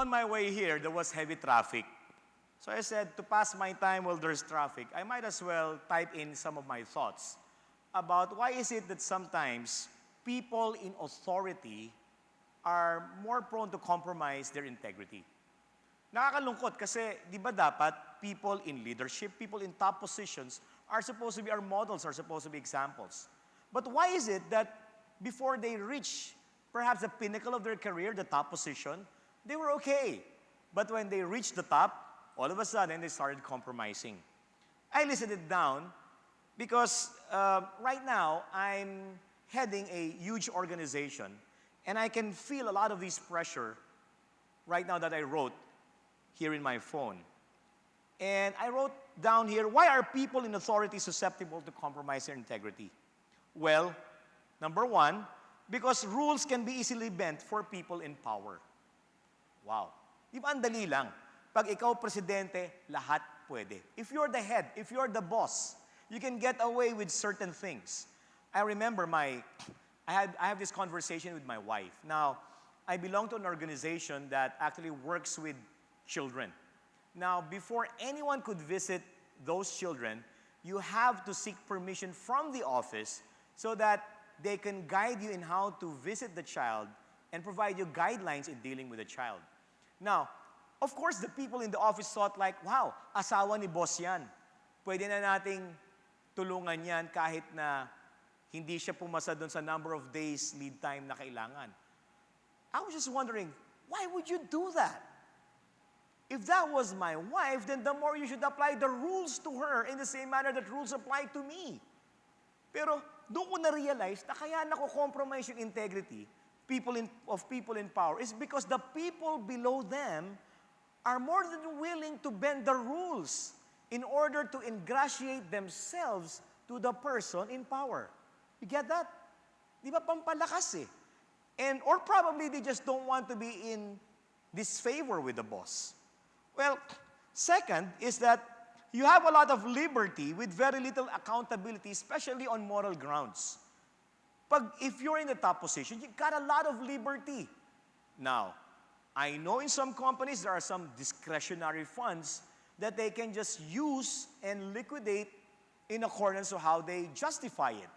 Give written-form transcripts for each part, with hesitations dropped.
on my way here, there was heavy traffic. So I said, to pass my time while there's traffic, I might as well type in some of my thoughts about why is it that sometimes people in authority are more prone to compromise their integrity. Nakakalungkot kasi, di ba dapat people in leadership, people in top positions are supposed to be our models, are supposed to be examples. But why is it that before they reach perhaps the pinnacle of their career, the top position, they were okay. But when they reached the top, all of a sudden they started compromising. I listed it down because right now I'm heading a huge organization and I can feel a lot of this pressure right now that I wrote here in my phone. And I wrote down here, why are people in authority susceptible to compromise their integrity? Well, number one, because rules can be easily bent for people in power. Wow. Di ba ang dali lang? Pag ikaw presidente, lahat pwede. If you're the head, if you're the boss, you can get away with certain things. I remember I have this conversation with my wife. Now, I belong to an organization that actually works with children. Now, before anyone could visit those children, you have to seek permission from the office so that they can guide you in how to visit the child and provide you guidelines in dealing with the child. Now, of course, the people in the office thought like, wow, asawa ni boss yan. Pwede na nating tulungan yan kahit na hindi siya pumasa doon sa number of days lead time na kailangan. I was just wondering, why would you do that? If that was my wife, then the more you should apply the rules to her in the same manner that rules apply to me. Pero doon ko na-realize na kaya nako-compromise yung integrity of people in power is because the people below them are more than willing to bend the rules in order to ingratiate themselves to the person in power. You get that? Di ba pampalakas eh? Or probably they just don't want to be in disfavor with the boss. Well, second is that you have a lot of liberty with very little accountability, especially on moral grounds. If you're in the top position, you got a lot of liberty. Now, I know in some companies there are some discretionary funds that they can just use and liquidate in accordance to how they justify it.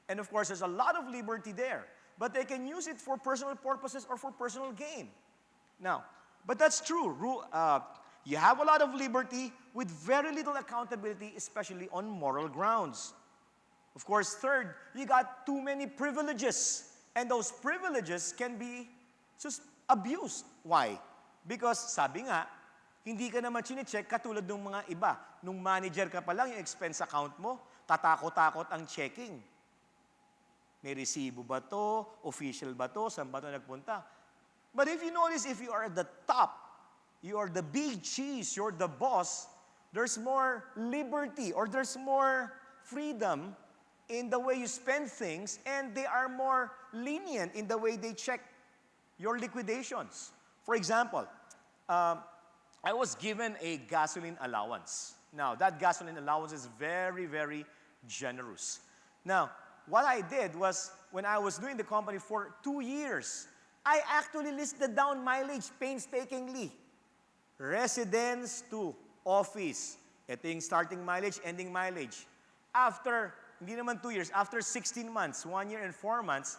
And of course, there's a lot of liberty there. But they can use it for personal purposes or for personal gain. Now, but that's true. You have a lot of liberty with very little accountability, especially on moral grounds. Of course, third, you got too many privileges. And those privileges can be just abused. Why? Because sabi nga, hindi ka naman chine-check katulad ng mga iba. Nung manager ka pa lang, yung expense account mo, tatakot-takot ang checking. May resibo ba to? Official ba to? Saan ba to nagpunta? But if you notice, if you are at the top, you are the big cheese, you're the boss, there's more liberty or there's more freedom in the way you spend things, and they are more lenient in the way they check your liquidations. For example, I was given a gasoline allowance. Now, that gasoline allowance is very, very generous. Now, what I did was, when I was doing the company for 2 years, I actually listed down mileage painstakingly. Residence to office. Ito yung starting mileage, ending mileage. After, hindi naman 2 years, after 16 months, 1 year and 4 months,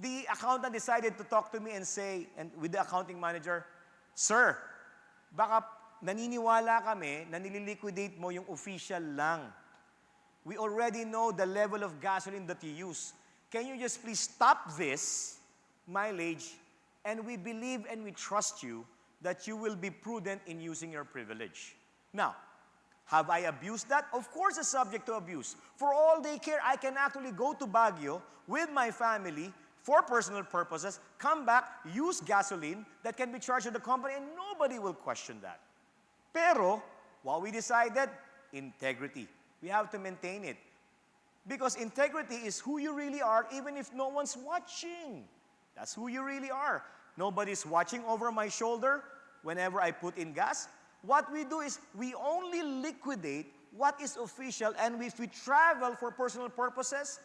the accountant decided to talk to me and say, and with the accounting manager, Sir, baka naniniwala kami na nililiquidate mo yung official lang. We already know the level of gasoline that you use. Can you just please stop this mileage, and we believe and we trust you that you will be prudent in using your privilege. Now, have I abused that? Of course it's subject to abuse. For all they care, I can actually go to Baguio with my family for personal purposes, come back, use gasoline that can be charged to the company, and nobody will question that. Pero, what we decided, integrity. We have to maintain it. Because integrity is who you really are, even if no one's watching. That's who you really are. Nobody's watching over my shoulder whenever I put in gas. What we do is we only liquidate what is official, and if we travel for personal purposes,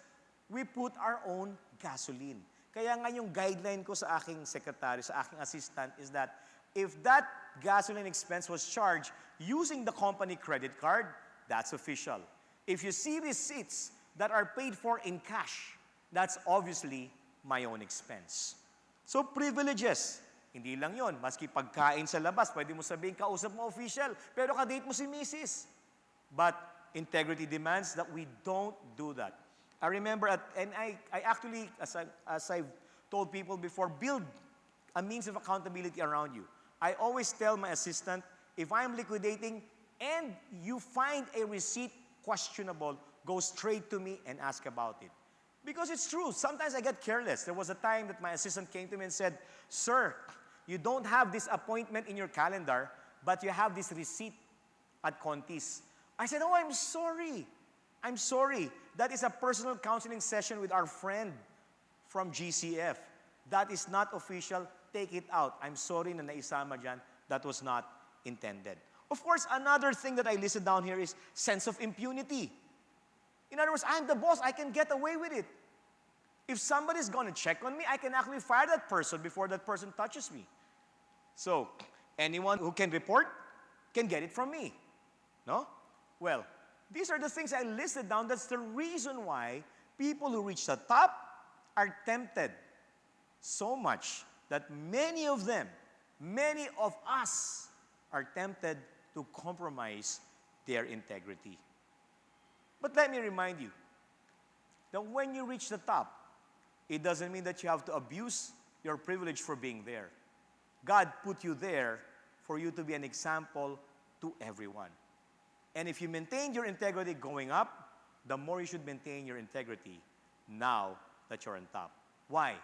we put our own gasoline. Kaya nga yung guideline ko sa aking secretary, sa aking assistant, is that if that gasoline expense was charged using the company credit card, that's official. If you see receipts that are paid for in cash, that's obviously my own expense. So privileges, hindi lang yon. Maski pagkain sa labas, pwede mo sabihin kausap mo official, pero kadate mo si Mrs. But integrity demands that we don't do that. I remember, and I actually, as I've told people before, build a means of accountability around you. I always tell my assistant, if I'm liquidating and you find a receipt questionable, go straight to me and ask about it. Because it's true, sometimes I get careless. There was a time that my assistant came to me and said, "Sir, you don't have this appointment in your calendar, but you have this receipt at Conti's." I said, "Oh, I'm sorry. I'm sorry. That is a personal counseling session with our friend from GCF. That is not official. Take it out. I'm sorry na naisama dyan. That was not intended." Of course, another thing that I listed down here is sense of impunity. In other words, I'm the boss. I can get away with it. If somebody's going to check on me, I can actually fire that person before that person touches me. So, anyone who can report can get it from me. No? Well, these are the things I listed down. That's the reason why people who reach the top are tempted so much that many of them, many of us, are tempted to compromise their integrity. But let me remind you that when you reach the top, it doesn't mean that you have to abuse your privilege for being there. God put you there for you to be an example to everyone. And if you maintain your integrity going up, the more you should maintain your integrity now that you're on top. Why?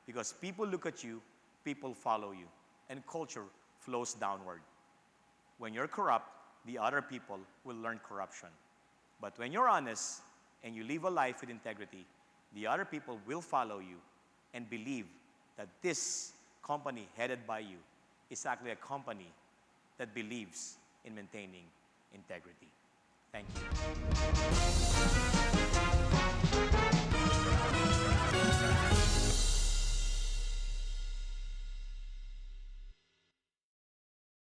Because people look at you, people follow you, and culture flows downward. When you're corrupt, the other people will learn corruption. But when you're honest and you live a life with integrity, the other people will follow you and believe that this company headed by you is actually a company that believes in maintaining integrity. Thank you.